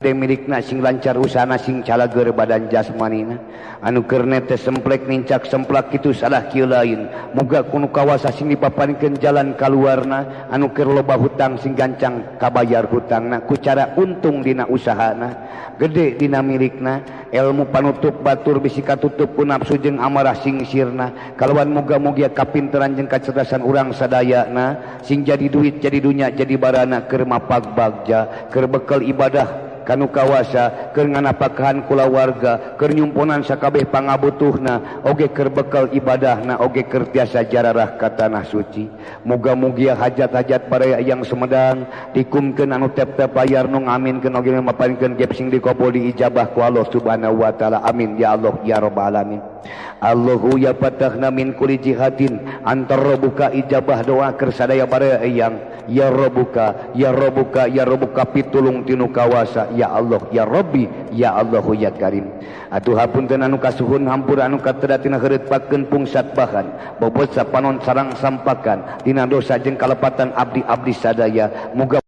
milikna sing lancar usahana sing calager badan jasmanina anu keur teh semplek nincak semplak kitu salah kieu lain muga kuno kawasa sing dipapanikeun jalan kaluarna anu keur loba hutang sing gancang kabayar hutangna ku cara untung dina usahana gede dina milikna ilmu panutup batur bisi katutup ku nafsu jeung amarah sing sirna kalawan muga-muga kapinteran jeung kacerdasan urang sadayana sing jadi duit jadi dunya jadi barana keur mapag bagja keur bekel ibadah kanu kawasa keur nganapakahan kulawarga keur nyumpunan sakabeh pangabutuhna oge keur bekal ibadahna oge keur tiasa jararah ka tanah suci muga-mugia hajat-hajat baraya yang sumedang dikumkeun anu tep-tep bayar nu ngaminkeun oge maparinkeun gep sing dikabul diijabah ku Allah Subhanahu wa taala amin ya Allah ya rabbal alamin Allahu ya fatahna min kulli jihadin antar buka ijabah doa keur sadaya baraya yang ya rabbuka ya rabbuka ya rabbuka pitulung tinu kawasa ya Allah ya Rabbi ya Allahu ya Karim atuh hapunten anu kasuhun hampura anu kateudatina heureutpakeun pungsat bahan bobot sapanon sareng sampakan dina dosa jeung kalepatan abdi-abdi sadaya muga